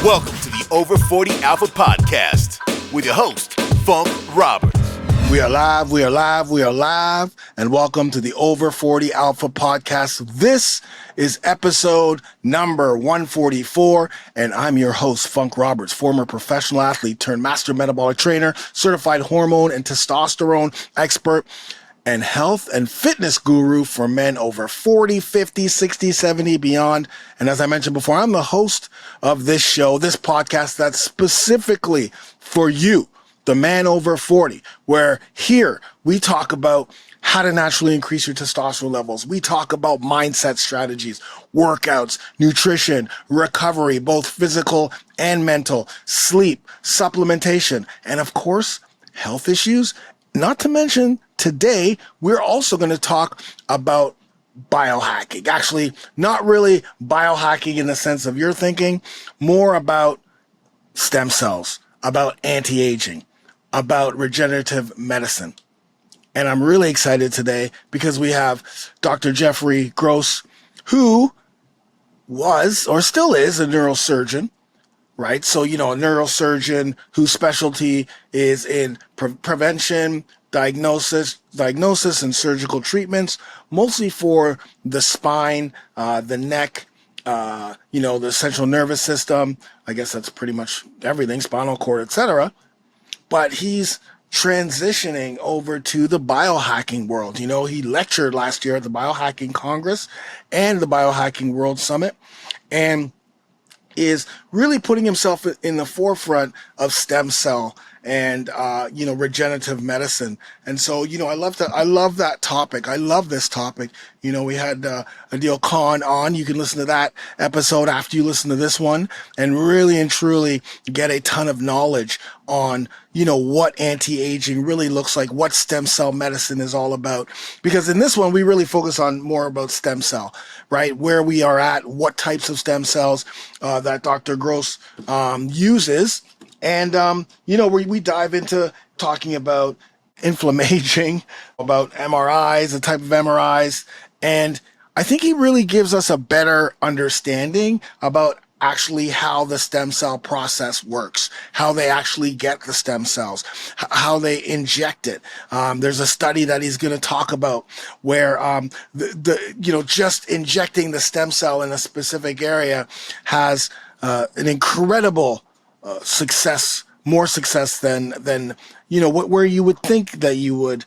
Welcome to the Over 40 Alpha Podcast with your host, Funk Roberts. We are live, and welcome to the Over 40 Alpha Podcast. This is episode number 144, and I'm your host, Funk Roberts, former professional athlete turned master metabolic trainer, certified hormone and testosterone expert, and health and fitness guru for men over 40, 50, 60, 70, beyond. And as I mentioned before, I'm the host of this show, this podcast that's specifically for you, the man over 40, where here we talk about how to naturally increase your testosterone levels. We talk about mindset strategies, workouts, nutrition, recovery, both physical and mental, sleep, supplementation, and of course, health issues. Not to mention, today, we're also going to talk about biohacking. Actually, not really biohacking in the sense of your thinking, more about stem cells, about anti-aging, about regenerative medicine. And I'm really excited today because we have Dr. Jeffrey Gross, who was or still is a neurosurgeon, right? So, a neurosurgeon whose specialty is in prevention, diagnosis and surgical treatments, mostly for the spine, the neck, the central nervous system. I guess that's pretty much everything, spinal cord, etc. But he's transitioning over to the biohacking world. He lectured last year at the Biohacking Congress and the Biohacking World Summit, and is really putting himself in the forefront of stem cell and, regenerative medicine. And so, I love that topic. I love this topic. We had Adil Khan on. You can listen to that episode after you listen to this one and really and truly get a ton of knowledge on, what anti-aging really looks like, what stem cell medicine is all about. Because in this one, we really focus on more about stem cell, right? Where we are at, what types of stem cells that Dr. Gross uses. And, we dive into talking about inflammation, about MRIs, the type of MRIs. And I think he really gives us a better understanding about actually how the stem cell process works, how they actually get the stem cells, how they inject it. There's a study that he's going to talk about where, just injecting the stem cell in a specific area has an incredible success, more success than where you would think that you would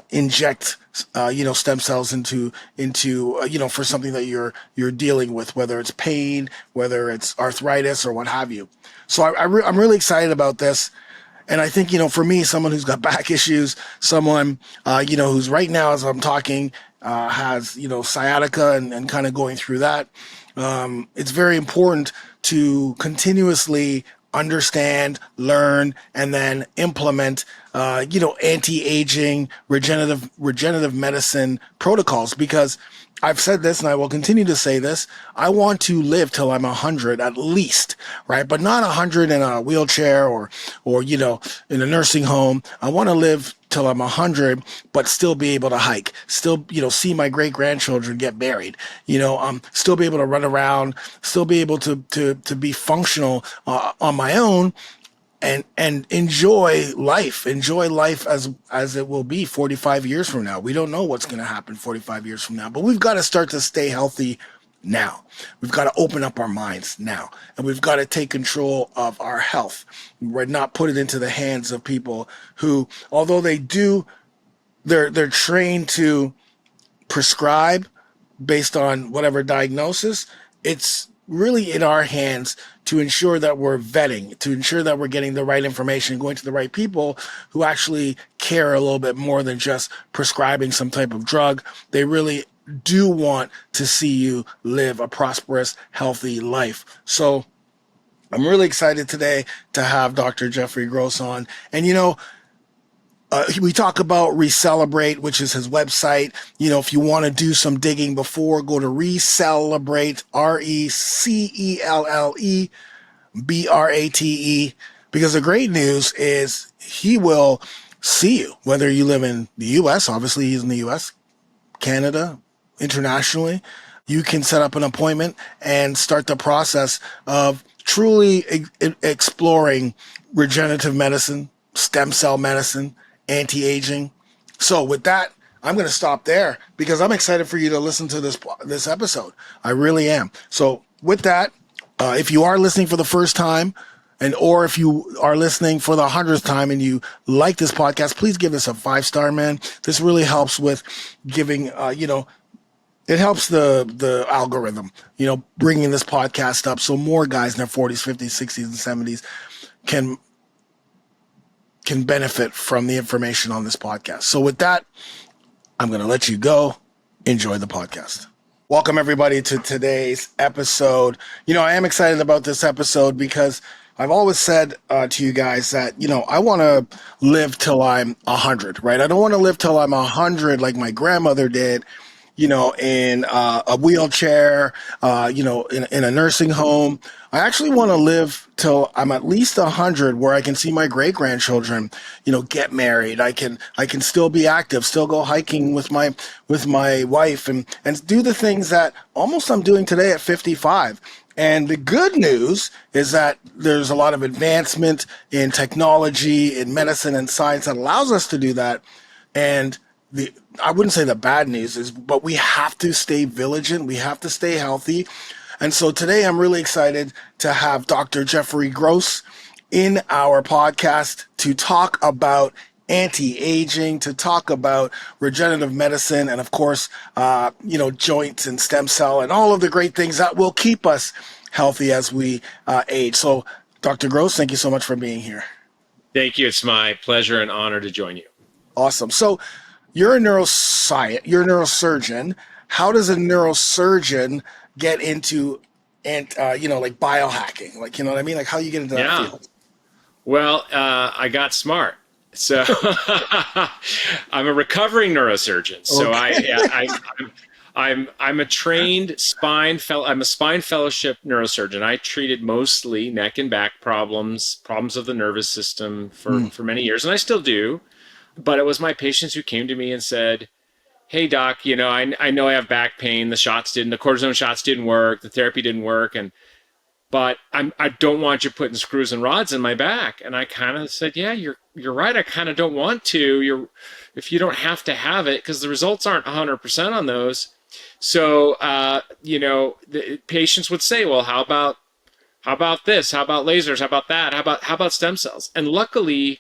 inject stem cells into for something that you're dealing with, whether it's pain, whether it's arthritis or what have you. So I'm really excited about this. And I think, for me, someone who's got back issues, someone, who's right now, as I'm talking, has, sciatica and kind of going through that. It's very important to continuously understand, learn, and then implement, anti-aging, regenerative medicine protocols. Because I've said this, and I will continue to say this, I want to live till I'm 100 at least, right? But not 100 in a wheelchair or in a nursing home. I want to live till I'm 100, but still be able to hike, still, see my great grandchildren get married, still be able to run around, still be able to be functional on my own and enjoy life as it will be 45 years from now. We don't know what's going to happen 45 years from now, but we've got to start to stay healthy now. We've got to open up our minds now, and we've got to take control of our health. We're not put it into the hands of people who, although they're trained to prescribe based on whatever diagnosis. It's really in our hands to ensure that we're vetting, to ensure that we're getting the right information, going to the right people who actually care a little bit more than just prescribing some type of drug. They really do want to see you live a prosperous, healthy life. So I'm really excited today to have Dr. Jeffrey Gross on. And, we talk about Recelebrate, which is his website. If you want to do some digging before, go to Recelebrate, RECELLEBRATE, because the great news is he will see you, whether you live in the U.S., obviously he's in the U.S., Canada, internationally. You can set up an appointment and start the process of truly exploring regenerative medicine, stem cell medicine, anti-aging. So with that, I'm going to stop there because I'm excited for you to listen to this episode. I really am. So with that, if you are listening for the first time, or if you are listening for the 100th time and you like this podcast, please give us a 5-star, man. This really helps with giving, it helps the algorithm, bringing this podcast up so more guys in their 40s, 50s, 60s, and 70s can benefit from the information on this podcast. So with that, I'm going to let you go. Enjoy the podcast. Welcome, everybody, to today's episode. I am excited about this episode because I've always said to you guys that, I want to live till I'm 100, right? I don't want to live till I'm 100 like my grandmother did, in a wheelchair, in a nursing home. I actually want to live till I'm at least 100 where I can see my great grandchildren, get married. I can still be active, still go hiking with my wife and do the things that almost I'm doing today at 55. And the good news is that there's a lot of advancement in technology, in medicine and science that allows us to do that. And I wouldn't say the bad news is, but we have to stay vigilant. We have to stay healthy. And so today I'm really excited to have Dr. Jeffrey Gross in our podcast to talk about anti-aging, to talk about regenerative medicine, and of course, joints and stem cell and all of the great things that will keep us healthy as we age. So Dr. Gross, thank you so much for being here. Thank you. It's my pleasure and honor to join you. Awesome. So you're a neurosurgeon. How does a neurosurgeon get into, like biohacking? Like, you know what I mean? Like how you get into that field? Well, I got smart. So I'm a recovering neurosurgeon. So okay. I'm a trained I'm a spine fellowship neurosurgeon. I treated mostly neck and back problems of the nervous system for many years, and I still do. But it was my patients who came to me and said, "Hey doc, I know I have back pain. The cortisone shots didn't work. The therapy didn't work, but I don't want you putting screws and rods in my back." And I kind of said, "Yeah, you're right. I kind of don't want to. If you don't have to have it, because the results aren't 100% on those." So the patients would say, "Well, how about this? How about lasers? How about that? How about stem cells?" And luckily,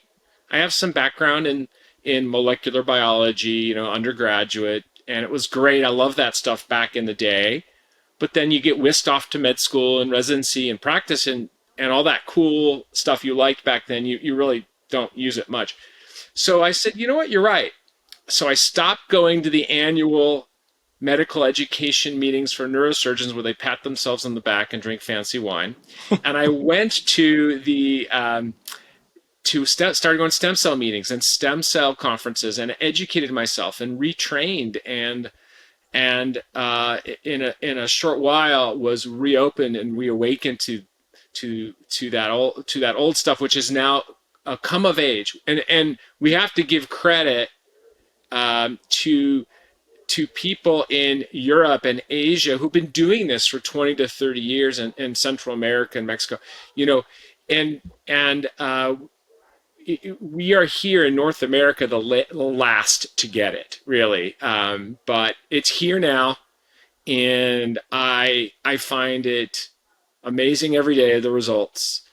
I have some background in molecular biology, undergraduate, and it was great. I love that stuff back in the day. But then you get whisked off to med school and residency and practice and all that cool stuff you liked back then. You really don't use it much. So I said, you know what, you're right. So I stopped going to the annual medical education meetings for neurosurgeons where they pat themselves on the back and drink fancy wine. And I went to started going to stem cell meetings and stem cell conferences and educated myself and retrained and in a short while was reopened and reawakened to that old stuff, which is now come of age. And we have to give credit to people in Europe and Asia who've been doing this for 20 to 30 years in Central America and Mexico, we are here in North America the last to get it, really. But it's here now, and I find it amazing every day, the results.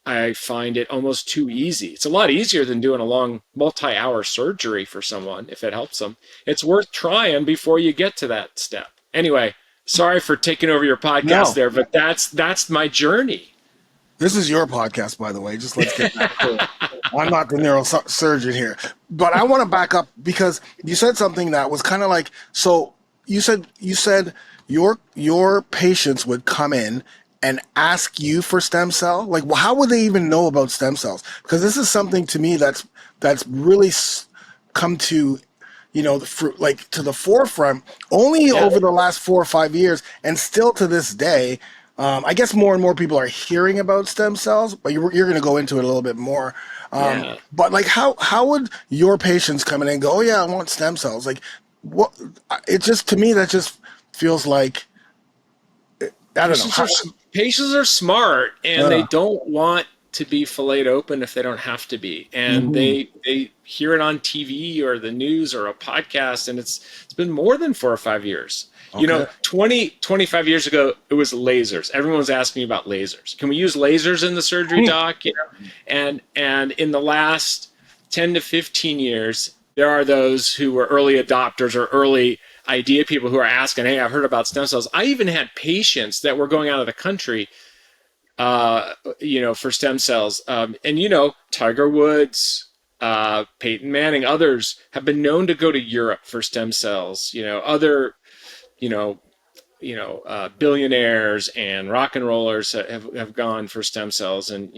I find it almost too easy. It's a lot easier than doing a long multi-hour surgery for someone if it helps them. It's worth trying before you get to that step. Anyway, sorry for taking over your podcast there, but that's my journey. This is your podcast, by the way. Just let's get that clear. I'm not the neurosurgeon here. But I want to back up because you said something that was kind of like, so you said your patients would come in and ask you for stem cell? Like, well, how would they even know about stem cells? Because this is something to me that's really come to, to the forefront only over the last 4 or 5 years, and still to this day. I guess more and more people are hearing about stem cells, but you're going to go into it a little bit more. But like, how would your patients come in and go, "Oh yeah, I want stem cells"? Like, what? It just, to me, that just feels like, I don't know. patients are smart, and they Yeah. don't want to be filleted open if they don't have to be, and Hmm. they hear it on TV or the news or a podcast, and it's been more than 4 or 5 years. Okay. 25 years ago, it was lasers. Everyone was asking me about lasers. Can we use lasers in the surgery, doc? And in the last 10 to 15 years, there are those who were early adopters or early idea people who are asking, hey, I've heard about stem cells. I even had patients that were going out of the country, for stem cells. And Tiger Woods, Peyton Manning, others have been known to go to Europe for stem cells. Other, you know, billionaires and rock and rollers have gone for stem cells. And,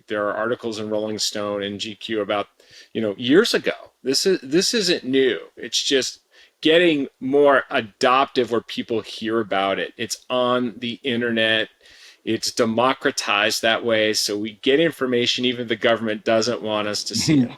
there are articles in Rolling Stone and GQ about, years ago. This isn't new. It's just getting more adoptive where people hear about it. It's on the internet. It's democratized that way. So we get information even if the government doesn't want us to see it.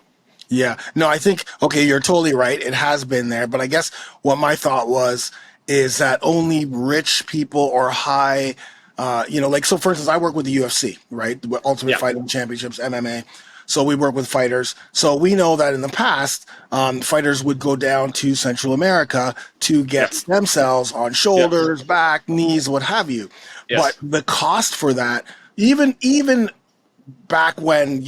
Yeah. No, I think, okay, you're totally right. It has been there. But I guess what my thought was is that only rich people or high, so for instance, I work with the UFC, right? The Ultimate Yeah. Fighting Championships, MMA. So we work with fighters. So we know that in the past, fighters would go down to Central America to get Yeah. stem cells on shoulders, back, knees, what have you. But Yes. the cost for that, even back when,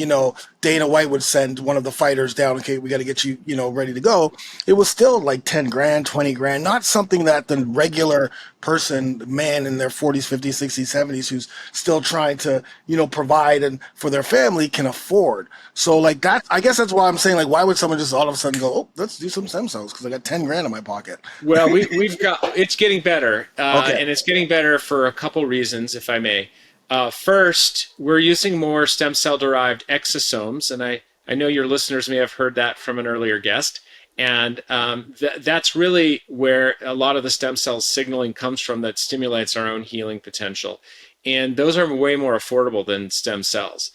Dana White would send one of the fighters down, okay, we got to get you, ready to go. It was still like 10 grand, 20 grand, not something that the regular person, man in their 40s, 50s, 60s, 70s, who's still trying to, provide and for their family can afford. So like that, I guess that's why I'm saying, like, why would someone just all of a sudden go, oh, let's do some stem cells because I got 10 grand in my pocket. Well, it's getting better, Okay. and it's getting better for a couple reasons, if I may. First, we're using more stem cell derived exosomes, and I know your listeners may have heard that from an earlier guest. And that's really where a lot of the stem cell signaling comes from that stimulates our own healing potential. And those are way more affordable than stem cells.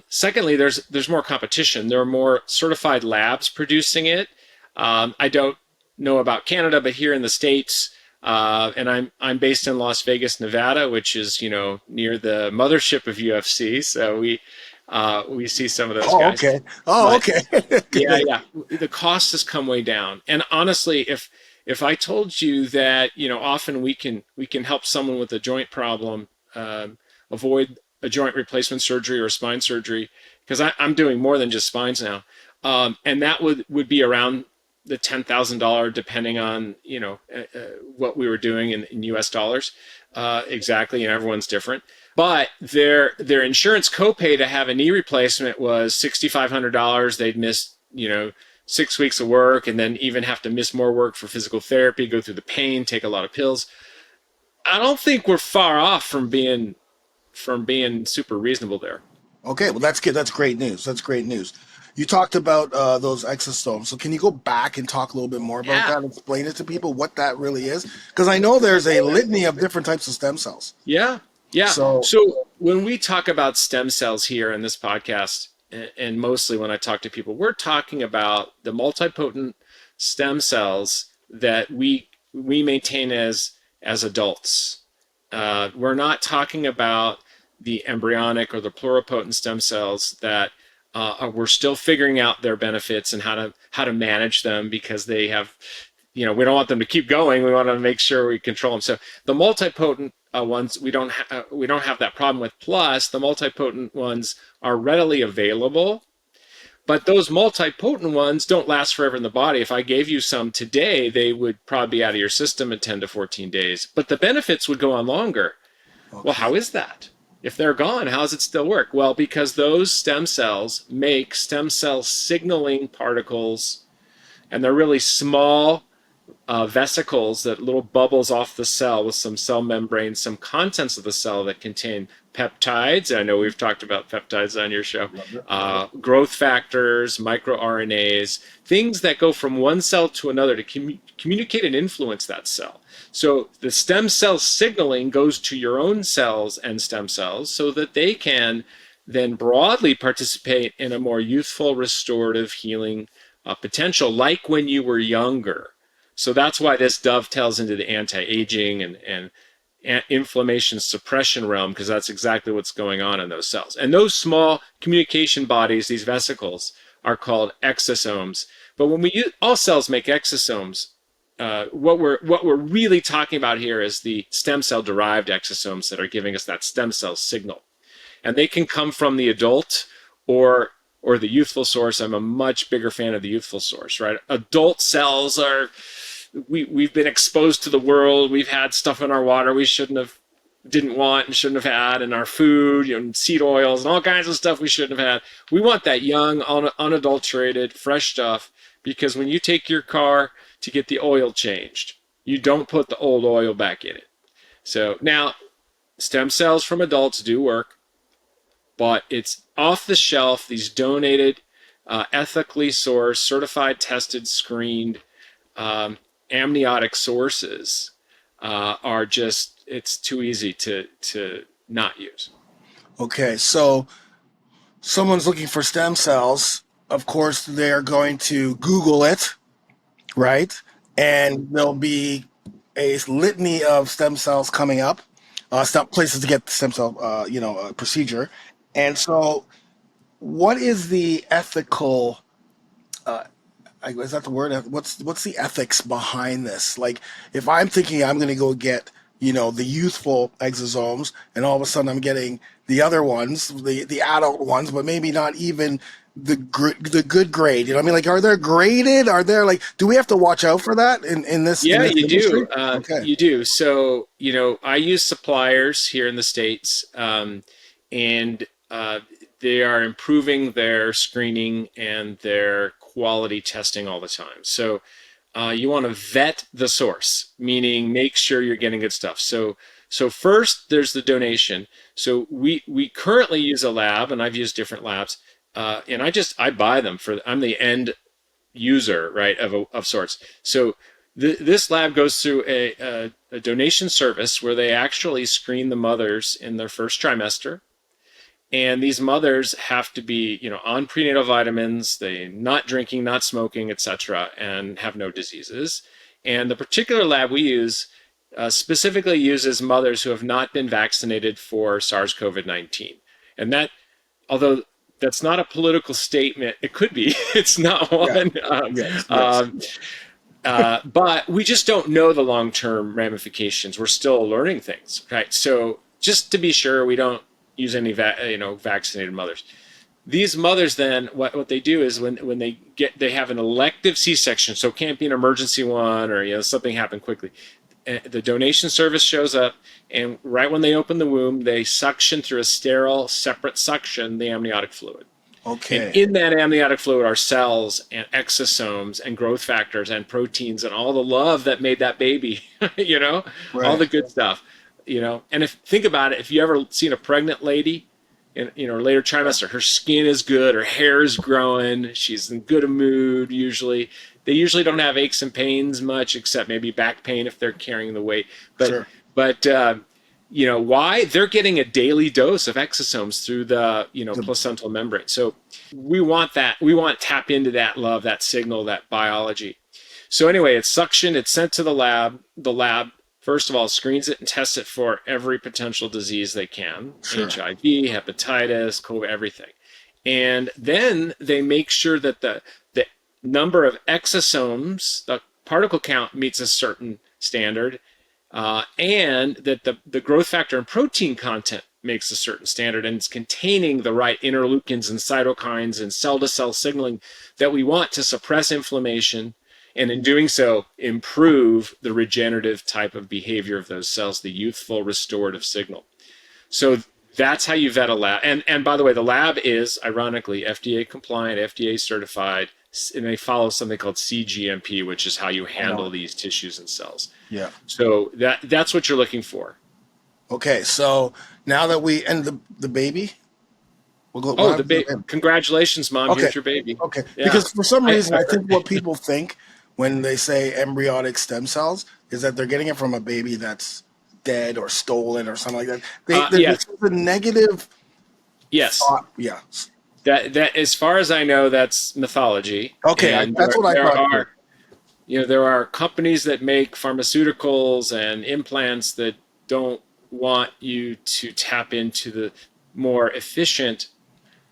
Secondly, there's more competition. There are more certified labs producing it. I don't know about Canada, but here in the States, and I'm based in Las Vegas, Nevada, which is near the mothership of UFC. So we see some of those guys. Okay. Oh, But okay. yeah, the cost has come way down. And honestly, if I told you that often we can help someone with a joint problem avoid a joint replacement surgery or spine surgery, because I'm doing more than just spines now, and that would be around the $10,000, depending on what we were doing in U.S. dollars, exactly, and everyone's different. But their insurance copay to have a knee replacement was $6,500. They'd miss 6 weeks of work, and then even have to miss more work for physical therapy, go through the pain, take a lot of pills. I don't think we're far off from being super reasonable there. Okay, well, that's good. That's great news. That's great news. You talked about those exosomes. So can you go back and talk a little bit more about Yeah. that? Explain it to people what that really is, because I know there's a litany of different types of stem cells. Yeah. Yeah. So So when we talk about stem cells here in this podcast, and mostly when I talk to people, we're talking about the multipotent stem cells that we maintain as adults. We're not talking about the embryonic or the pluripotent stem cells that we're still figuring out their benefits and how to manage them, because they have, we don't want them to keep going. We want to make sure we control them. So the multipotent ones, we don't have that problem with. Plus, the multipotent ones are readily available, but those multipotent ones don't last forever in the body. If I gave you some today, they would probably be out of your system in 10 to 14 days, but the benefits would go on longer. okay. Well, how is that? If they're gone, how does it still work? Well, because those stem cells make stem cell signaling particles, and they're really small vesicles, that little bubbles off the cell with some cell membrane, some contents of the cell that contain peptides. I know we've talked about peptides on your show. Growth factors, microRNAs, things that go from one cell to another to communicate and influence that cell. So the stem cell signaling goes to your own cells and stem cells so that they can then broadly participate in a more youthful, restorative healing potential, like when you were younger. So that's why this dovetails into the anti-aging and inflammation suppression realm, because that's exactly what's going on in those cells. And those small communication bodies, these vesicles, are called exosomes. But when we use, all cells make exosomes. What we're really talking about here is the stem cell derived exosomes that are giving us that stem cell signal, and they can come from the adult or the youthful source. I'm a much bigger fan of the youthful source, right? Adult cells are, we've been exposed to the world. We've had stuff in our water we didn't want and shouldn't have had, in our food, seed oils and all kinds of stuff we shouldn't have had. We want that young, unadulterated, fresh stuff, because when you take your car to get the oil changed, you don't put the old oil back in it. So now, stem cells from adults do work, but it's off the shelf. These donated, ethically sourced, certified, tested, screened amniotic sources are just, it's too easy to not use. Okay, so someone's looking for stem cells. Of course, they're going to Google it, right? And there'll be a litany of stem cells coming up, places to get the stem cell, procedure. And so, what is the ethical? Is that the word? What's the ethics behind this? Like, if I'm thinking I'm going to go get, the youthful exosomes, and all of a sudden I'm getting the other ones, the adult ones, but maybe not even the good grade. You know what I mean? Like, are they graded? Are there, like, do we have to watch out for that in this? Yeah, in this you industry? do. Okay. You do. So, I use suppliers here in the States, and they are improving their screening and their quality testing all the time. So you want to vet the source, meaning make sure you're getting good stuff. So first, there's the donation. So we currently use a lab, and I've used different labs, and I buy them I'm the end user, right, of sorts. So this lab goes through a donation service where they actually screen the mothers in their first trimester. And these mothers have to be, on prenatal vitamins, they not drinking, not smoking, etc., and have no diseases. And the particular lab we use specifically uses mothers who have not been vaccinated for SARS-CoV-19. And that, although that's not a political statement, it could be. It's not one. Yes. But we just don't know the long-term ramifications. We're still learning things, right? So just to be sure, we don't use any vaccinated mothers. These mothers then, what they do is when they have an elective C-section, so it can't be an emergency one, or something happened quickly. The donation service shows up, and right when they open the womb, they suction through a sterile, separate suction the amniotic fluid. Okay. And in that amniotic fluid are cells and exosomes and growth factors and proteins and all the love that made that baby, Right. all the good stuff. And think about it, if you ever seen a pregnant lady in her later trimester, her skin is good, her hair is growing, she's in good mood usually. They usually don't have aches and pains much, except maybe back pain if they're carrying the weight. But why? They're getting a daily dose of exosomes through the placental membrane. So we want that. We want to tap into that love, that signal, that biology. So anyway, it's suctioned, it's sent to the lab. The lab, first of all, screens it and tests it for every potential disease they can. Sure. HIV, hepatitis, COVID, everything. And then they make sure that the number of exosomes, the particle count, meets a certain standard, and that the growth factor and protein content makes a certain standard, and it's containing the right interleukins and cytokines and cell-to-cell signaling that we want to suppress inflammation, and in doing so, improve the regenerative type of behavior of those cells, the youthful restorative signal. So that's how you vet a lab. And by the way, the lab is, ironically, FDA compliant, FDA certified, and they follow something called CGMP, which is how you handle these tissues and cells. Yeah. So that's what you're looking for. Okay, so now that the baby, congratulations, Mom, okay. Here's your baby. Okay, Yeah. because for some reason, I think what people think when they say embryonic stem cells is that they're getting it from a baby that's dead or stolen or something like that. This is a negative. Yes. Thought. Yeah. That as far as I know, that's mythology. Okay, that's what I thought. There are companies that make pharmaceuticals and implants that don't want you to tap into the more efficient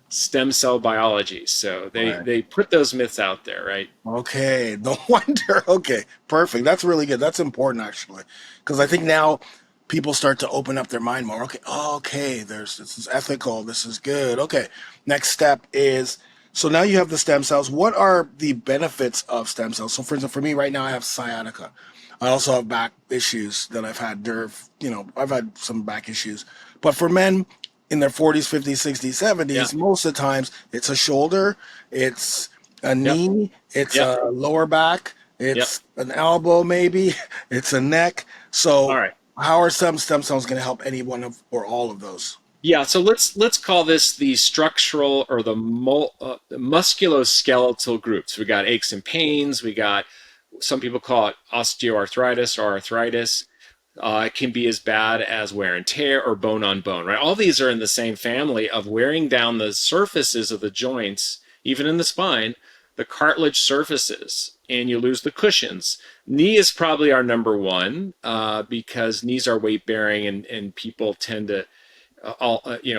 stem cell biology. So they put those myths out there, right? Okay, no wonder. Okay, perfect. That's really good. That's important actually, because I think now people start to open up their mind more. Okay, okay, this is ethical. This is good. Okay, next step is, so now you have the stem cells. What are the benefits of stem cells? So for instance, for me right now, I have sciatica. I also have back issues that I've had. I've had some back issues. But for men in their 40s, 50s, 60s, 70s, most of the times it's a shoulder, it's a knee, it's a lower back, it's an elbow maybe, it's a neck. So all right, how are some stem cells going to help any one of or all of those? Yeah, so let's call this the structural or the musculoskeletal groups. We got aches and pains. We got, some people call it osteoarthritis or arthritis. It can be as bad as wear and tear or bone on bone, right? All these are in the same family of wearing down the surfaces of the joints, even in the spine, the cartilage surfaces, and you lose the cushions. Knee is probably our number one because knees are weight bearing, and people tend to,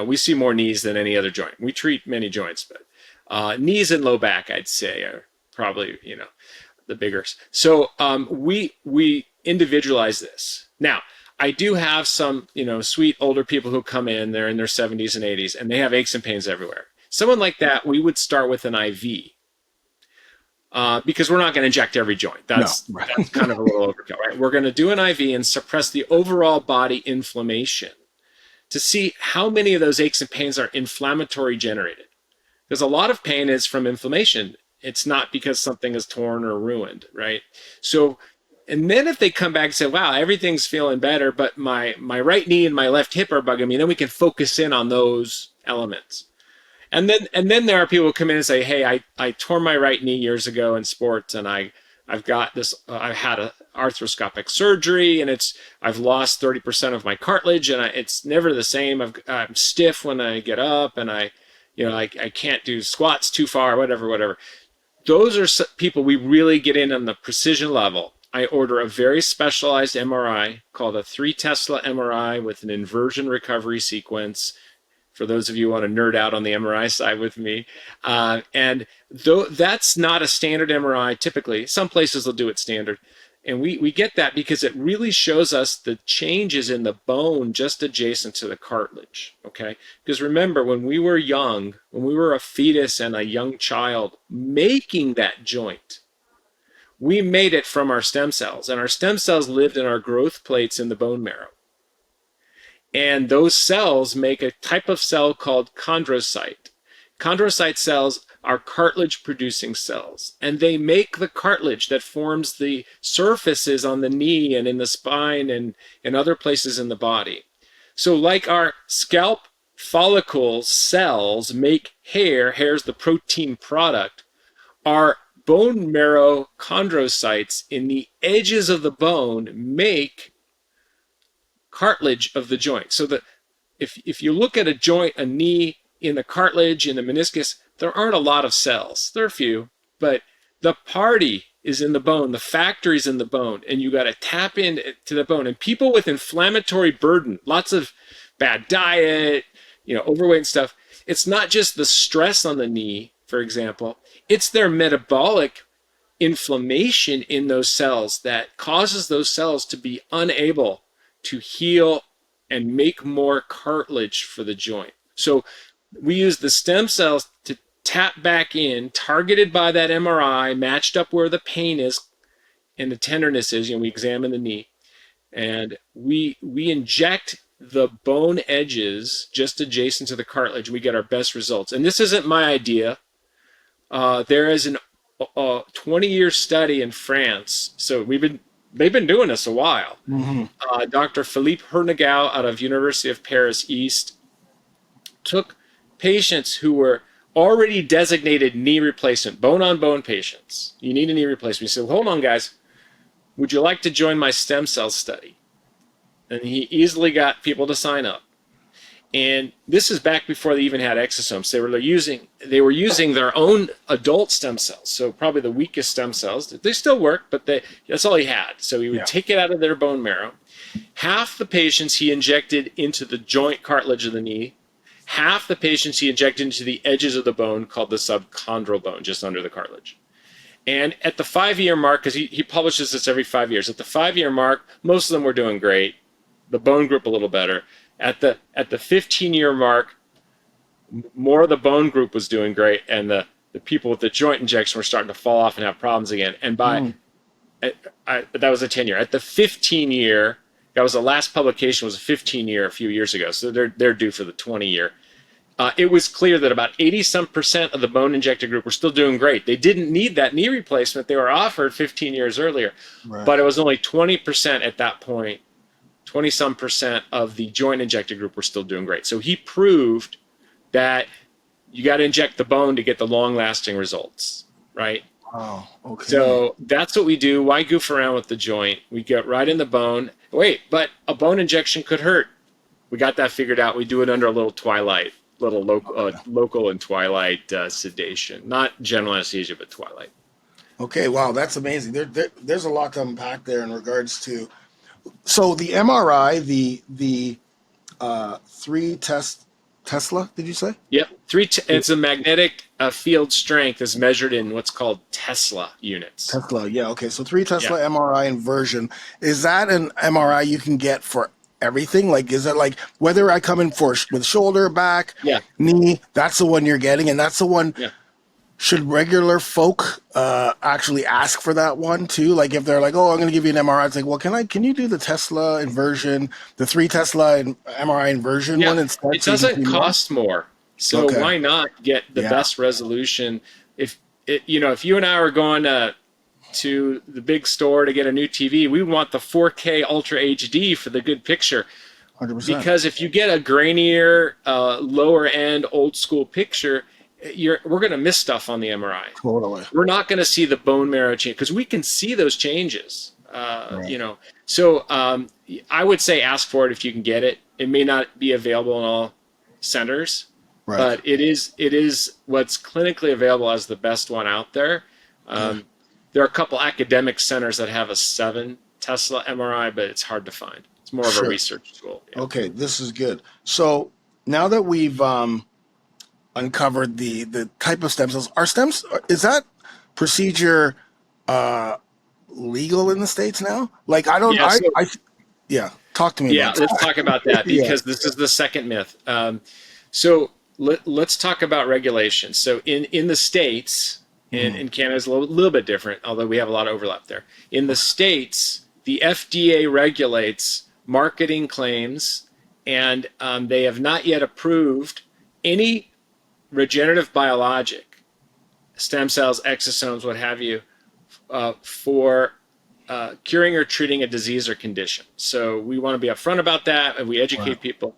we see more knees than any other joint. We treat many joints, but knees and low back, I'd say, are probably, the bigger. So we individualize this. Now, I do have some, sweet older people who come in, they're in their 70s and 80s, and they have aches and pains everywhere. Someone like that, we would start with an IV because we're not going to inject every joint. That's kind of a little overkill, right? We're going to do an IV and suppress the overall body inflammation to see how many of those aches and pains are inflammatory generated. Because a lot of pain is from inflammation. It's not because something is torn or ruined, right? So, and then if they come back and say, wow, everything's feeling better, but my right knee and my left hip are bugging me, then we can focus in on those elements. And then there are people who come in and say, hey, I tore my right knee years ago in sports, and I've got this, I had an arthroscopic surgery, and I've lost 30% of my cartilage, and it's never the same. I'm stiff when I get up, and I can't do squats too far, whatever. Those are people we really get in on the precision level. I order a very specialized MRI called a 3 Tesla MRI with an inversion recovery sequence. For those of you who want to nerd out on the MRI side with me. And though that's not a standard MRI typically, some places will do it standard. And we get that because it really shows us the changes in the bone just adjacent to the cartilage, okay? Because remember, when we were young, when we were a fetus and a young child making that joint, we made it from our stem cells, and our stem cells lived in our growth plates in the bone marrow. And those cells make a type of cell called chondrocyte. Chondrocyte cells are cartilage-producing cells, and they make the cartilage that forms the surfaces on the knee and in the spine and in other places in the body. So like our scalp follicle cells make hair's the protein product, our bone marrow chondrocytes in the edges of the bone make cartilage of the joint. So that if you look at a joint, a knee, in the cartilage, in the meniscus, there aren't a lot of cells. There are a few, but the party is in the bone, the factory's in the bone, and you got to tap into the bone. And people with inflammatory burden, lots of bad diet, overweight and stuff, it's not just the stress on the knee, for example, it's their metabolic inflammation in those cells that causes those cells to be unable to heal and make more cartilage for the joint. So we use the stem cells to tap back in, targeted by that MRI, matched up where the pain is and the tenderness is. We examine the knee, and we inject the bone edges just adjacent to the cartilage. We get our best results. And this isn't my idea. There is a 20-year study in France. So they've been doing this a while. Mm-hmm. Dr. Philippe Hernegau out of University of Paris East took patients who were already designated knee replacement, bone-on-bone patients. You need a knee replacement. He said, hold on, guys. Would you like to join my stem cell study? And he easily got people to sign up. And this is back before they even had exosomes. They were using their own adult stem cells, so probably the weakest stem cells. They still work, but that's all he had. So he would take it out of their bone marrow. Half the patients he injected into the joint cartilage of the knee. Half the patients he injected into the edges of the bone called the subchondral bone, just under the cartilage. And at the 5-year mark, because he publishes this every 5 years, at the 5-year mark, most of them were doing great. The bone group a little better. At the 15-year mark, more of the bone group was doing great, and the people with the joint injection were starting to fall off and have problems again. And that was a 10-year. At the 15-year, that was the last publication, was a 15-year a few years ago. So they're due for the 20-year. It was clear that about 80-some% of the bone injected group were still doing great. They didn't need that knee replacement they were offered 15 years earlier. Right. But it was only 20% at that point, 20-some% of the joint injected group were still doing great. So he proved that you got to inject the bone to get the long-lasting results, right? Oh, okay. So that's what we do. Why goof around with the joint? We get right in the bone. Wait, but a bone injection could hurt. We got that figured out. We do it under a little twilight. Little local and twilight sedation, not general anesthesia, but twilight. Okay, wow, that's amazing. There's a lot to unpack there in regards to. So the MRI, the 3 Tesla, did you say? Yep, it's a magnetic field strength is measured in what's called Tesla units. Tesla, yeah, okay. So 3 Tesla MRI inversion. Is that an MRI you can get for everything? Like, is it like whether I come in with shoulder, back, knee, that's the one you're getting, and that's the one. Should regular folk actually ask for that one too? Like, if they're like, oh, I'm going to give you an MRI, it's like, well, can you do the Tesla inversion, the 3 Tesla MRI inversion one instead? It doesn't cost more, so why not get the best resolution? If you and I were going to the big store to get a new TV, we want the 4K Ultra HD for the good picture. 100%. Because if you get a grainier, lower end, old school picture, we're going to miss stuff on the MRI. Totally. We're not going to see the bone marrow change because we can see those changes. So I would say ask for it if you can get it. It may not be available in all centers, but it is what's clinically available as the best one out there. There are a couple academic centers that have a 7 Tesla MRI, but it's hard to find. It's more of a research tool. Yeah. Okay, this is good. So now that we've uncovered the type of stem cells, is that procedure legal in the States now? Like, I don't. Talk to me. Yeah, let's talk about that because this is the second myth. So let's talk about regulation. So in the States. In Canada is a little bit different, although we have a lot of overlap there. In the States, the FDA regulates marketing claims, and they have not yet approved any regenerative biologic, stem cells, exosomes, what have you, for curing or treating a disease or condition. So we want to be upfront about that, and we educate people.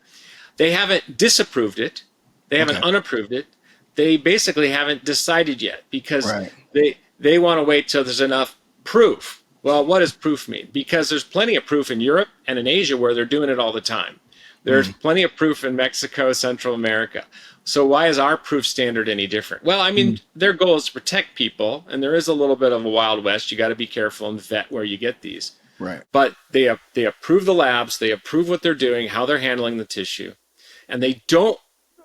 They haven't disapproved it. They haven't unapproved it. They basically haven't decided yet because they want to wait till there's enough proof. Well, what does proof mean? Because there's plenty of proof in Europe and in Asia where they're doing it all the time. There's plenty of proof in Mexico, Central America. So why is our proof standard any different? Well, I mean, their goal is to protect people, and there is a little bit of a Wild West. You got to be careful and vet where you get these. Right. But they approve the labs, they approve what they're doing, how they're handling the tissue, and they don't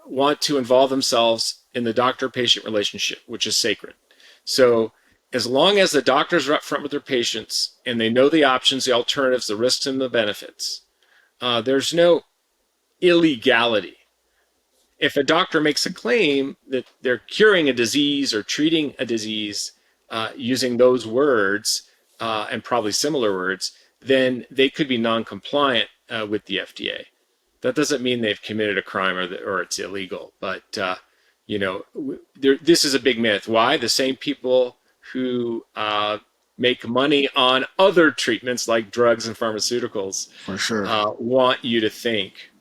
want to involve themselves in the doctor-patient relationship, which is sacred. So as long as the doctors are upfront with their patients and they know the options, the alternatives, the risks, and the benefits, there's no illegality. If a doctor makes a claim that they're curing a disease or treating a disease using those words and probably similar words, then they could be non-compliant with the FDA. That doesn't mean they've committed a crime or it's illegal, but this is a big myth. Why? The same people who make money on other treatments like drugs and pharmaceuticals for sure want you to think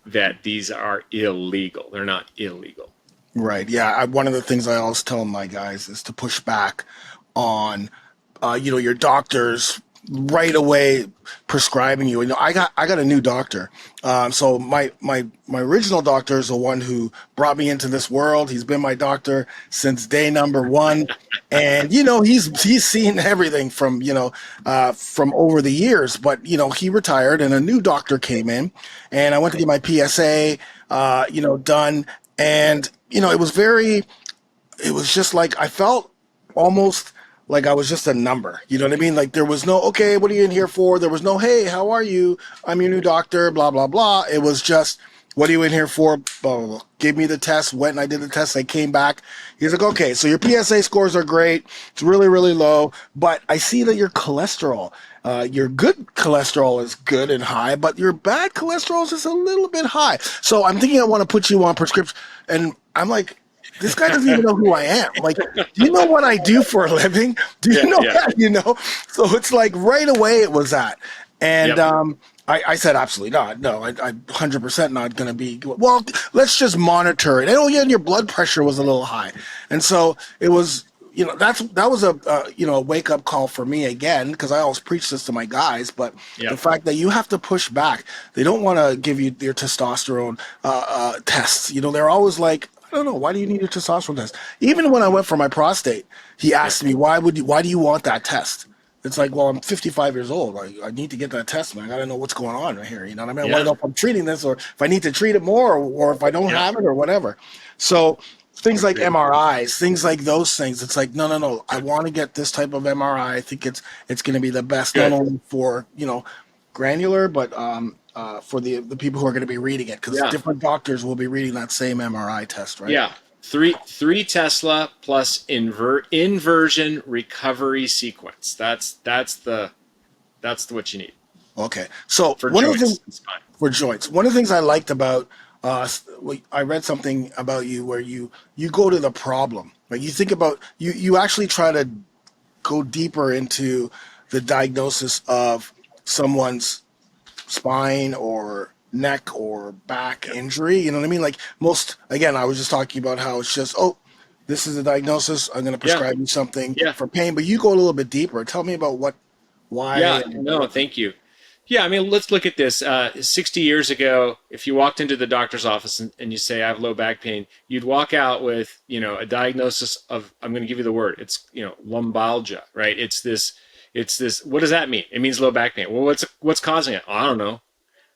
that these are illegal. They're not illegal. Right. Yeah. One of the things I always tell my guys is to push back on, your doctors right away prescribing you. I got a new doctor. So my original doctor is the one who brought me into this world. He's been my doctor since day number one, and he's seen everything from from over the years. But he retired, and a new doctor came in, and I went to get my PSA done, and it was just like I felt almost like I was just a number. You know what I mean? Like there was no, okay, what are you in here for? There was no, hey, how are you? I'm your new doctor, blah, blah, blah. It was just, what are you in here for? Blah, blah, blah. Gave me the test, went and I did the test. I came back. He's like, okay, so your PSA scores are great. It's really, really low. But I see that your cholesterol, your good cholesterol is good and high, but your bad cholesterol is just a little bit high. So I'm thinking I want to put you on prescription. And I'm like, this guy doesn't even know who I am. Like, do you know what I do for a living? Do you know that? So it's like right away it was that. And I said, absolutely not. No, I'm 100% not going to be. Well, let's just monitor it. And and your blood pressure was a little high. And so it was, that was a wake up call for me again, because I always preach this to my guys. But the fact that you have to push back, they don't want to give you your testosterone tests. They're always like, I don't know. Why do you need a testosterone test? Even when I went for my prostate, he asked me, why do you want that test? It's like, well, I'm 55 years old. I need to get that test, man. I got to know what's going on right here. You know what I mean? I want to know if I'm treating this, or if I need to treat it more, or if I don't have it, or whatever. So things like MRIs, things like those things. It's like, no. I want to get this type of MRI. I think it's going to be the best, not only for, granular, but for the people who are going to be reading it, because different doctors will be reading that same MRI test, right? Yeah. Three Tesla plus inversion recovery sequence. That's what you need. Okay. So for one joints, of the things for joints, one of the things I liked about I read something about you where you go to the problem. Like you think about you actually try to go deeper into the diagnosis of someone's spine or neck or back injury. You know what I mean? Like again, I was just talking about how it's just, this is a diagnosis. I'm going to prescribe you something for pain, but you go a little bit deeper. Tell me about why. Yeah, no, thank you. Yeah, I mean, let's look at this. 60 years ago, if you walked into the doctor's office and you say, I have low back pain, you'd walk out with, a diagnosis of, I'm going to give you the word. It's, lumbalgia, right? It's this, what does that mean? It means low back pain. Well, what's causing it? I don't know.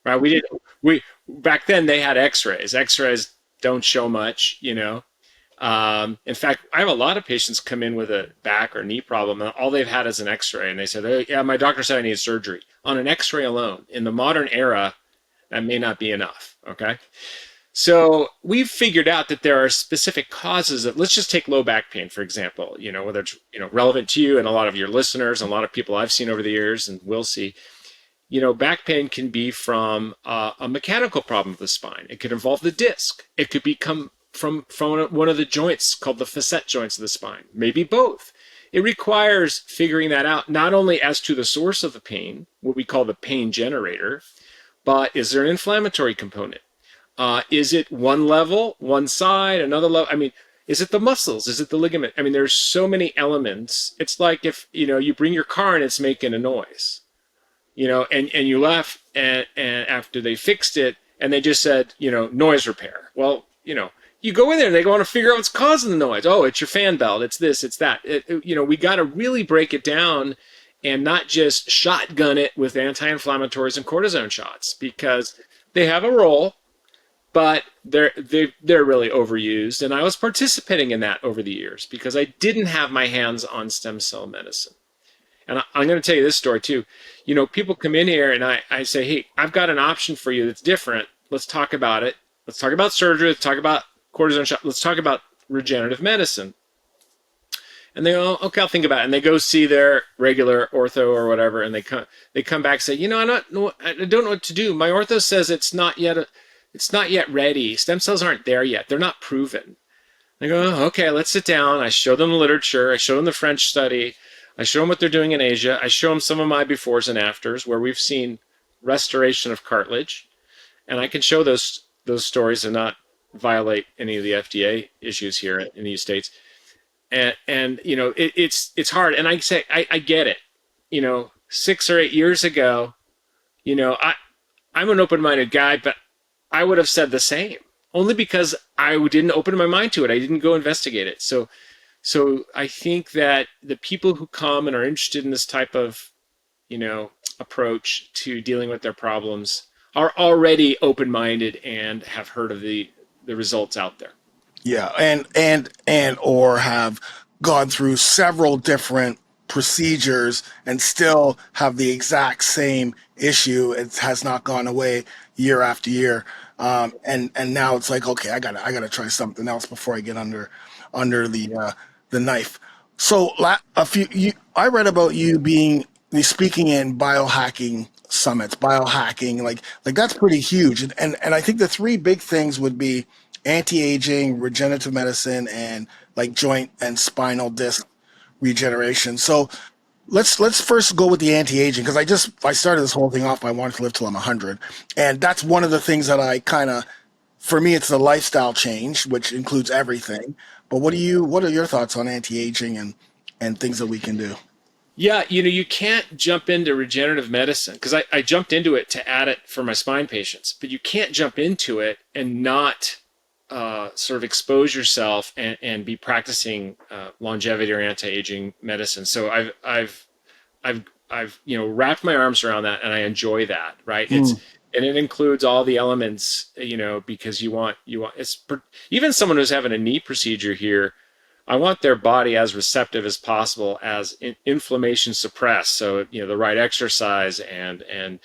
Right. Back then they had x-rays. X-rays don't show much, In fact, I have a lot of patients come in with a back or knee problem, and all they've had is an x-ray. And they said, oh, yeah, my doctor said I need surgery. On an x-ray alone, in the modern era, that may not be enough. Okay. So we've figured out that there are specific causes of, let's just take low back pain, for example, whether it's, relevant to you and a lot of your listeners and a lot of people I've seen over the years and will see. Back pain can be from a mechanical problem of the spine. It could involve the disc. It could become from one of the joints called the facet joints of the spine, maybe both. It requires figuring that out, not only as to the source of the pain, what we call the pain generator, but is there an inflammatory component? Is it one level, one side, another level? I mean, is it the muscles? Is it the ligament? I mean, there's so many elements. It's like if, you bring your car and it's making a noise. And you left and after they fixed it and they just said, noise repair. Well, you go in there and they want to figure out what's causing the noise. Oh, it's your fan belt. It's this, it's that. We got to really break it down and not just shotgun it with anti-inflammatories and cortisone shots, because they have a role, but they're really overused. And I was participating in that over the years because I didn't have my hands on stem cell medicine. And I'm going to tell you this story too. People come in here and I say, hey, I've got an option for you that's different. Let's talk about it. Let's talk about surgery. Let's talk about cortisone shot. Let's talk about regenerative medicine. And they go, okay, I'll think about it. And they go see their regular ortho or whatever. And they come back and say, I don't know what to do. My ortho says it's not yet ready. Stem cells aren't there yet. They're not proven. They go, okay, let's sit down. I show them the literature. I show them the French study. I show them what they're doing in Asia. I show them some of my befores and afters where we've seen restoration of cartilage. And I can show those stories and not violate any of the FDA issues here in the States. And it's hard. And I say, I get it. 6 or 8 years ago, I'm an open-minded guy, but I would have said the same, only because I didn't open my mind to it. I didn't go investigate it. So I think that the people who come and are interested in this type of, approach to dealing with their problems are already open-minded and have heard of the results out there. Yeah, and or have gone through several different procedures and still have the exact same issue. It has not gone away year after year. And now it's like, okay, I gotta try something else before I get under the knife. So I read about you speaking in biohacking summits, biohacking, like that's pretty huge. And I think the three big things would be anti-aging, regenerative medicine, and like joint and spinal disc regeneration. So let's first go with the anti-aging, because I started this whole thing off. I wanted to live till I'm 100, and that's one of the things that I for me, it's the lifestyle change, which includes everything. But what are your thoughts on anti-aging and things that we can do? Yeah, you can't jump into regenerative medicine, because I jumped into it to add it for my spine patients, but you can't jump into it and not sort of expose yourself and be practicing longevity or anti-aging medicine. So I've wrapped my arms around that, and I enjoy that. Right? And it includes all the elements, because you want even someone who's having a knee procedure here, I want their body as receptive as possible, as inflammation suppressed. So, the right exercise and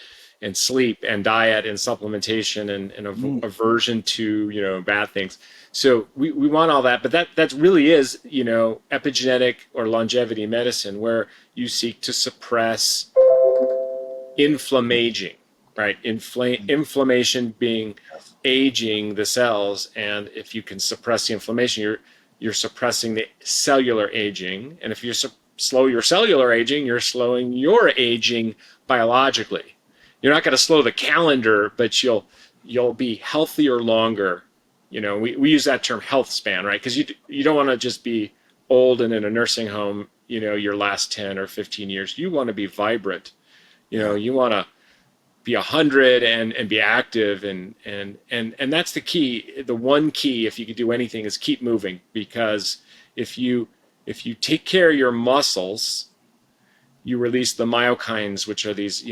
sleep and diet and supplementation and aversion to, bad things. So we want all that, but that really is, epigenetic or longevity medicine, where you seek to suppress inflammation, right? Inflammation being aging the cells. And if you can suppress the inflammation, you're suppressing the cellular aging. And if you slow your cellular aging, you're slowing your aging biologically. You're not going to slow the calendar, but you'll be healthier longer. We use that term health span, right? Because you don't want to just be old and in a nursing home, your last 10 or 15 years. You want to be vibrant. You want to be 100 and be active, and that's the key. The one key, if you could do anything, is keep moving, because if you take care of your muscles, you release the myokines, which are these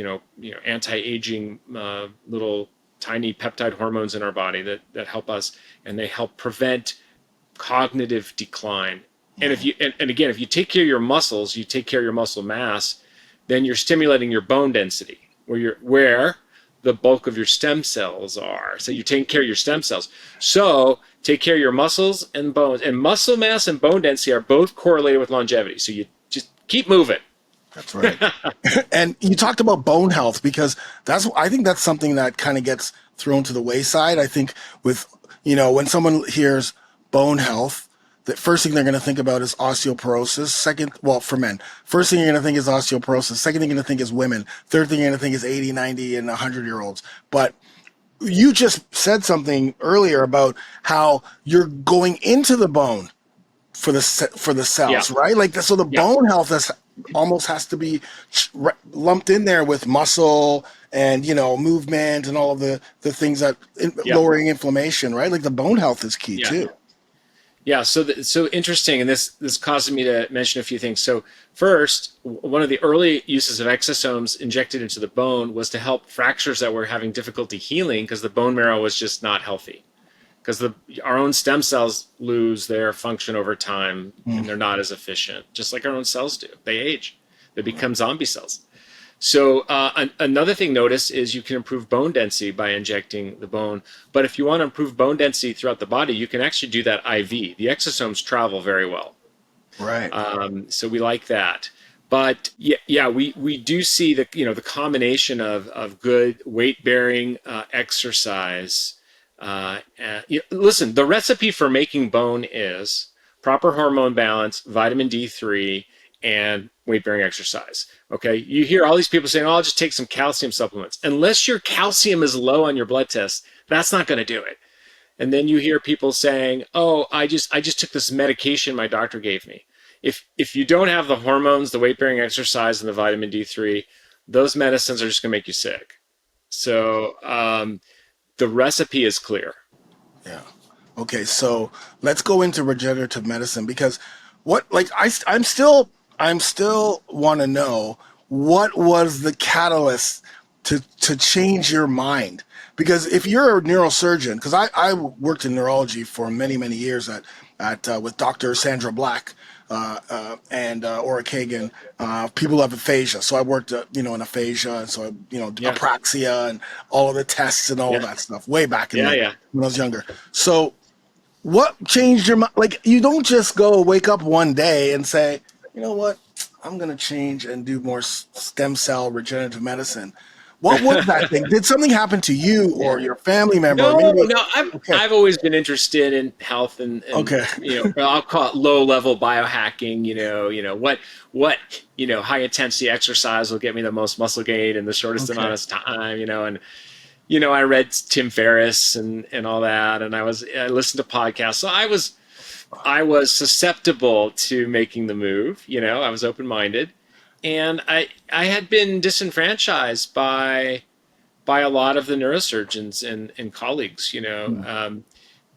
anti-aging little tiny peptide hormones in our body that help us, and they help prevent cognitive decline. And if you take care of your muscles, you take care of your muscle mass, then you're stimulating your bone density, where the bulk of your stem cells are. So you're taking care of your stem cells. So take care of your muscles and bones. And muscle mass and bone density are both correlated with longevity. So you just keep moving. That's right. And you talked about bone health, because I think that's something that kind of gets thrown to the wayside. I think when someone hears bone health, the first thing they're going to think about is osteoporosis. For men, first thing you're going to think is osteoporosis. Second thing you're going to think is women. Third thing you're going to think is 80, 90, and 100-year-olds. But you just said something earlier about how you're going into the bone for the cells, right? Like, so the bone health almost has to be lumped in there with muscle and, movement and all of the things that lowering inflammation, right? Like, the bone health is key too. Yeah, so interesting, and this causes me to mention a few things. So first, one of the early uses of exosomes injected into the bone was to help fractures that were having difficulty healing, because the bone marrow was just not healthy. Because our own stem cells lose their function over time, and they're not as efficient, just like our own cells do. They age. They become zombie cells. So another thing notice is you can improve bone density by injecting the bone. But if you want to improve bone density throughout the body, you can actually do that IV. The exosomes travel very well. Right. So we like that. But we do see the combination of good weight-bearing exercise. Listen, the recipe for making bone is proper hormone balance, vitamin D3, and weight-bearing exercise. Okay, you hear all these people saying, I'll just take some calcium supplements. Unless your calcium is low on your blood test, that's not going to do it. And then you hear people saying, I just took this medication my doctor gave me. If you don't have the hormones, the weight-bearing exercise, and the vitamin D3, those medicines are just going to make you sick. So the recipe is clear. Yeah. Okay, so let's go into regenerative medicine because what like I'm still want to know what was the catalyst to change your mind, because if you're a neurosurgeon, because I worked in neurology for many years at with Dr. Sandra Black and Ora Kagan, people have aphasia. So I worked, in aphasia, and so Yeah. apraxia and all of the tests and all of Yeah. that stuff way back in Yeah. the Yeah. when I was younger. So what changed your mind? Like, you don't just go wake up one day and say, you know what, I'm going to change and do more stem cell regenerative medicine. What was that thing? Did something happen to you or your family member? Or No, maybe, no, okay, I've always been interested in health and okay, well, I'll call it low level biohacking. What high intensity exercise will get me the most muscle gain in the shortest okay. amount of time. And I read Tim Ferriss and all that, and I listened to podcasts. So I was susceptible to making the move. I was open minded, and I had been disenfranchised by a lot of the neurosurgeons and colleagues,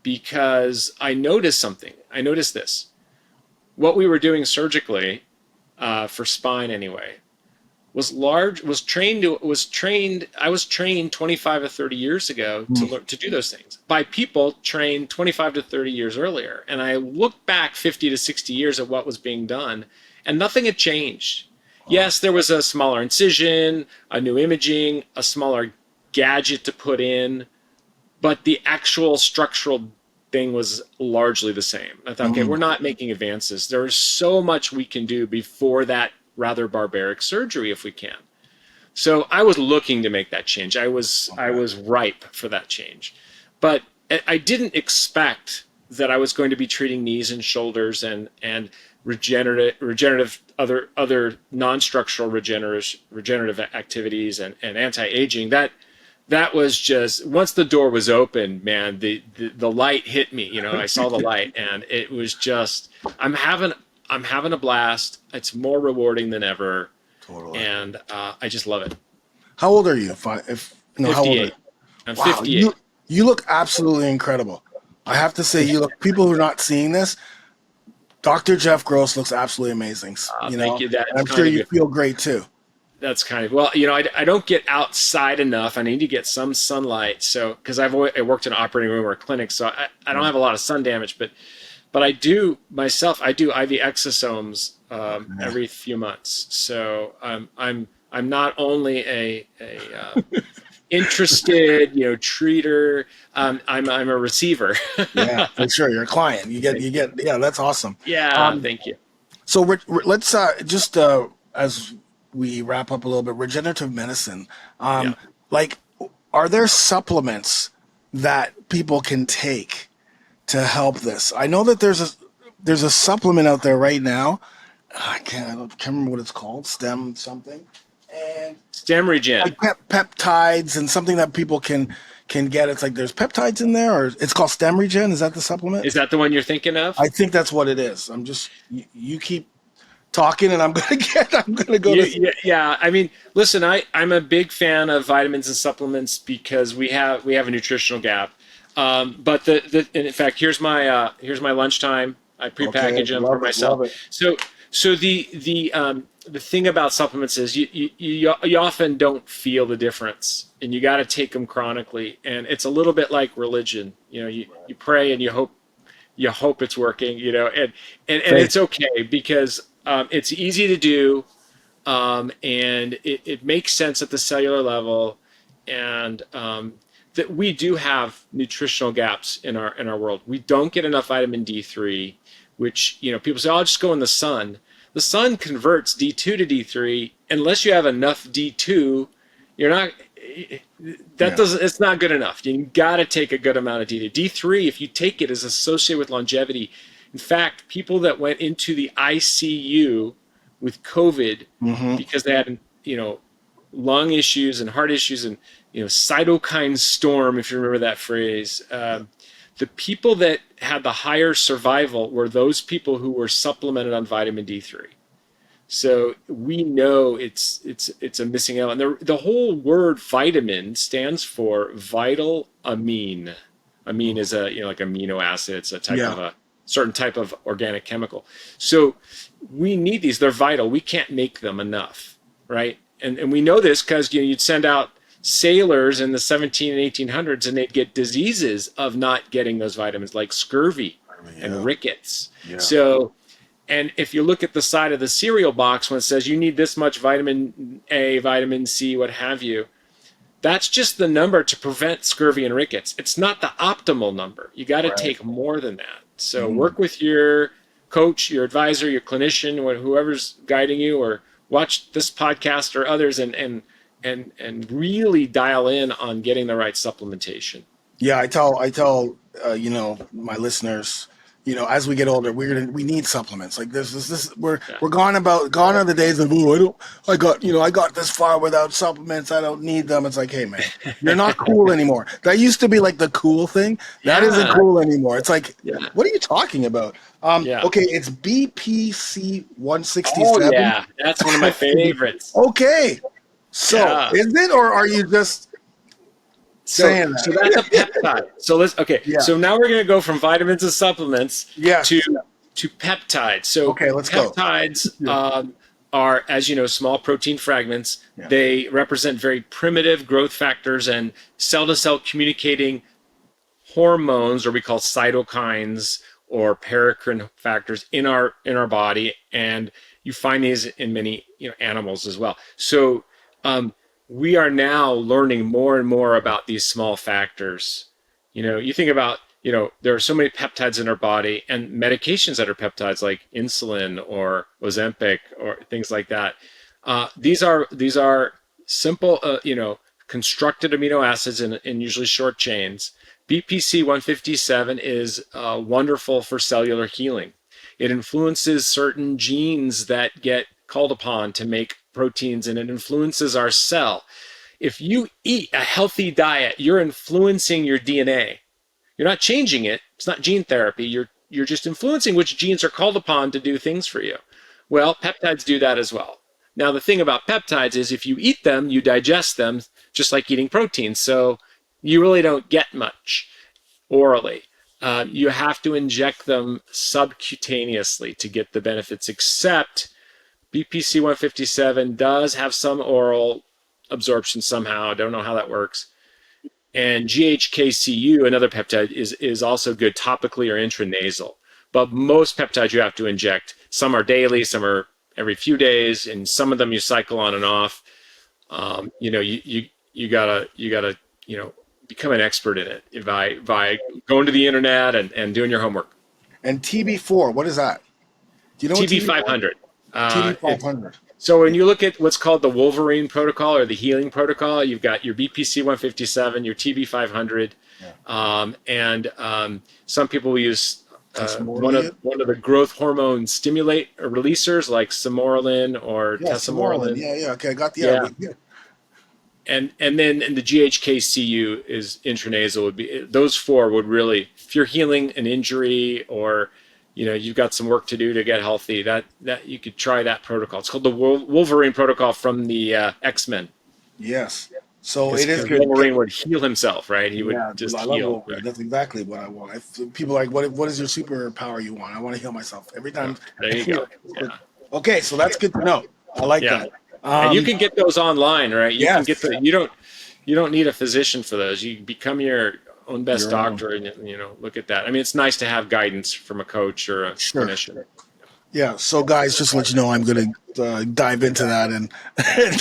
because I noticed something. I noticed this. What we were doing surgically, for spine anyway, I was trained 25 or 30 years ago to do those things by people trained 25 to 30 years earlier. And I looked back 50 to 60 years at what was being done, and nothing had changed. Yes, there was a smaller incision, a new imaging, a smaller gadget to put in, but the actual structural thing was largely the same. I thought, okay, we're not making advances. There is so much we can do before that rather barbaric surgery if we can. So I was looking to make that change. I was ripe for that change. But I didn't expect that I was going to be treating knees and shoulders and regenerative other non-structural regenerative activities and anti-aging. That was just, once the door was open, man, the light hit me. I saw the light, and it was just, I'm having a blast. It's more rewarding than ever. Totally. And I just love it. How old are you? How old are you? 58. I'm Wow, 58. you look absolutely incredible. I have to say, people who are not seeing this, Dr. Jeff Gross looks absolutely amazing. Thank you. And I'm sure you feel great too. That's well, I don't get outside enough. I need to get some sunlight. So, because I worked in an operating room or a clinic, so I don't have a lot of sun damage, but I do myself. I do IV exosomes every few months. So I'm not only a interested treater. I'm a receiver. Yeah, for sure. You're a client. You get. Yeah, that's awesome. Yeah, thank you. So let's just as we wrap up a little bit, regenerative medicine. Like, are there supplements that people can take to help this? I know that there's a supplement out there right now. I can't remember what it's called. Stem something. And Stem Regen. Like peptides and something that people can get. It's like there's peptides in there, or it's called Stem Regen. Is that the supplement? Is that the one you're thinking of? I think that's what it is. I'm just you keep talking, and I'm gonna go. Yeah. I mean, listen, I'm a big fan of vitamins and supplements because we have a nutritional gap. But in fact, here's my lunchtime. I prepackage them for myself. So the thing about supplements is you often don't feel the difference, and you got to take them chronically. And it's a little bit like religion. You pray and you hope it's working. And it's okay because it's easy to do, and it makes sense at the cellular level, and that we do have nutritional gaps in our world. We don't get enough vitamin D3, which people say, "Oh, I'll just go in the sun." The sun converts D2 to D3. Unless you have enough D2, you're not. It's not good enough. You got to take a good amount of D3. D3, if you take it, is associated with longevity. In fact, people that went into the ICU with COVID because they had, lung issues and heart issues and, cytokine storm, if you remember that phrase, the people that had the higher survival were those people who were supplemented on vitamin D3. So we know it's a missing element. The whole word vitamin stands for vital amine. Amine is a like amino acid. It's a type of Yeah. a certain type of organic chemical. So we need these. They're vital. We can't make them enough, right? And we know this because you'd send out sailors in the 17 and 1800s, and they'd get diseases of not getting those vitamins, like scurvy and rickets. Yeah. So, and if you look at the side of the cereal box when it says you need this much vitamin A, vitamin C, what have you, that's just the number to prevent scurvy and rickets. It's not the optimal number. You got to take more than that. So work with your coach, your advisor, your clinician, or whoever's guiding you, or watch this podcast or others, and really dial in on getting the right supplementation. Yeah, I tell my listeners, as we get older, we need supplements. Like we're gone are the days of, I got this far without supplements, I don't need them. It's like, hey man, you're not cool anymore. That used to be like the cool thing. That isn't cool anymore. It's like, what are you talking about? Okay, it's BPC 167. Oh yeah, that's one of my favorites. Okay, so is it, or are you just saying that? So that's a peptide. So now we're going to go from vitamins and supplements to peptides. So let's go. Peptides are, as you know, small protein fragments. Yeah. They represent very primitive growth factors and cell-to-cell communicating hormones, or we call cytokines or paracrine factors in our body, and you find these in many animals as well. So we are now learning more and more about these small factors. You think about, there are so many peptides in our body, and medications that are peptides like insulin or Ozempic or things like that. These are simple, constructed amino acids in usually short chains. BPC 157 is wonderful for cellular healing. It influences certain genes that get called upon to make proteins, and it influences our cell. If you eat a healthy diet, you're influencing your DNA. You're not changing it. It's not gene therapy. You're just influencing which genes are called upon to do things for you. Well, peptides do that as well. Now, the thing about peptides is if you eat them, you digest them just like eating protein. So you really don't get much orally. You have to inject them subcutaneously to get the benefits, except BPC 157 does have some oral absorption somehow. I don't know how that works. And GHKCU, another peptide, is also good topically or intranasal. But most peptides you have to inject. Some are daily, some are every few days, and some of them you cycle on and off. You gotta become an expert in it by going to the internet and doing your homework. And TB4, what is that? Do you know what TB500? TB500. So when you look at what's called the Wolverine protocol or the healing protocol, you've got your BPC 157, your TB500, and some people will use one of the growth hormone stimulate or releasers like Samoralin or Tesamoralin. Yeah. Okay, I got the idea. And then the GHKCU is intranasal. Would be those four would really, if you're healing an injury or you've got some work to do to get healthy, that you could try that protocol. It's called the Wolverine protocol from the X-Men. Yes. So it is good. Wolverine would heal himself, right? He would just I heal. love Wolverine. That's exactly what I want. People are like, what is your superpower you want? I want to heal myself every time. There you go. Yeah. Okay, so that's good to know. I like that. And you can get those online, right? You can get you don't need a physician for those. You become your own best doctor and look at that. I mean, it's nice to have guidance from a coach or a clinician. Yeah. So guys, just to let you know, I'm going to dive into that and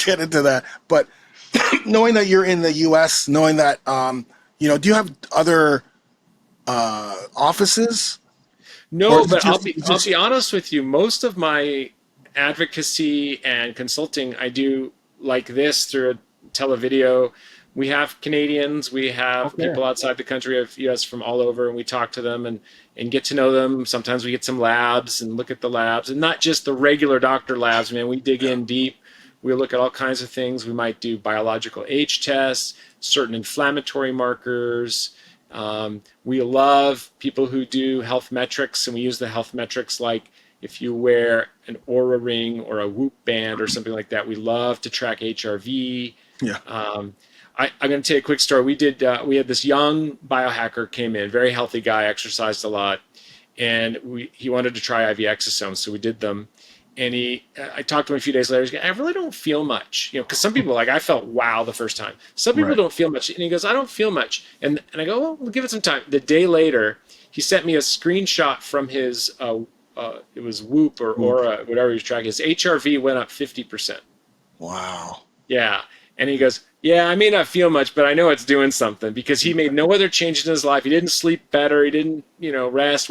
get into that. But knowing that you're in the US, knowing that, do you have other offices? No, but I'll be honest with you. Most of my advocacy and consulting I do like this through a televideo. We have Canadians, we have people outside the country, we have US from all over, and we talk to them and get to know them. Sometimes we get some labs and look at the labs, and not just the regular doctor labs, man. We dig in deep. We look at all kinds of things. We might do biological age tests, certain inflammatory markers. We love people who do health metrics, and we use the health metrics like if you wear an Aura ring or a Whoop band or something like that. We love to track HRV. Yeah. I'm going to tell you a quick story. We had this young biohacker came in, very healthy guy, exercised a lot, and he wanted to try IV exosomes, so we did them. And I talked to him a few days later. He's like, I really don't feel much, because some people I felt wow the first time. Some people don't feel much, and he goes, I don't feel much, and I go, well, we'll give it some time. The day later, he sent me a screenshot from his it was Whoop or Aura, whatever he was tracking. His HRV went up 50%. Wow. Yeah. And he goes, yeah, I may not feel much, but I know it's doing something, because he made no other changes in his life. He didn't sleep better. He didn't, rest.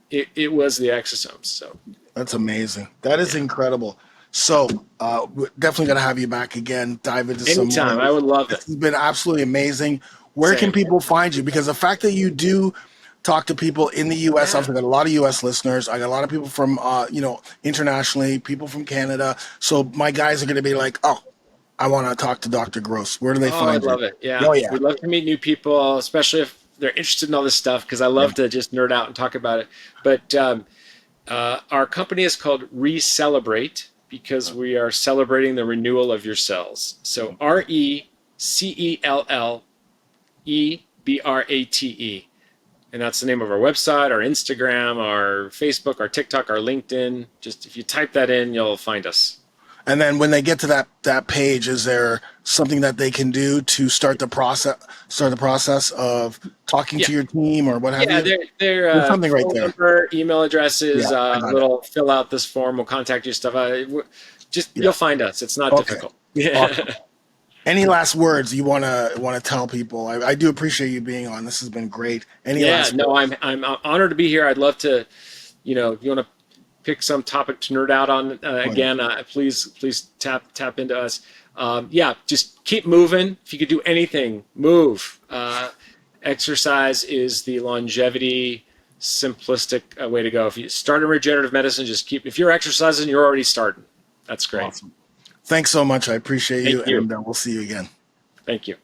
It was the exosomes. So that's amazing. That is incredible. So we're definitely going to have you back again, dive into some more. Anytime. I would love it. It's been absolutely amazing. Where can people find you? Because the fact that you do talk to people in the U.S. I've got a lot of U.S. listeners. I got a lot of people from, internationally, people from Canada. So my guys are going to be like, oh, I want to talk to Dr. Gross. Where do they find you? I love it. Yeah. Oh, yeah. We'd love to meet new people, especially if they're interested in all this stuff, because I love to just nerd out and talk about it. But our company is called Recelebrate, because we are celebrating the renewal of your cells. So RECELLEBRATE. And that's the name of our website, our Instagram, our Facebook, our TikTok, our LinkedIn. Just if you type that in, you'll find us. And then when they get to that page, is there something that they can do to start the process of talking to your team or what have you? Yeah, there's something right there. Number, email addresses, fill out this form. We'll contact you. Stuff. You'll find us. It's not difficult. Yeah. Awesome. Any last words you want to tell people? I do appreciate you being on. This has been great. Last words? I'm honored to be here. I'd love to, if you want to pick some topic to nerd out on again, please tap into us. Just keep moving. If you could do anything, move. Exercise is the longevity, simplistic way to go. If you start in regenerative medicine, if you're exercising, you're already starting. That's great. Awesome. Thanks so much. I appreciate you. Thank you. And we'll see you again. Thank you.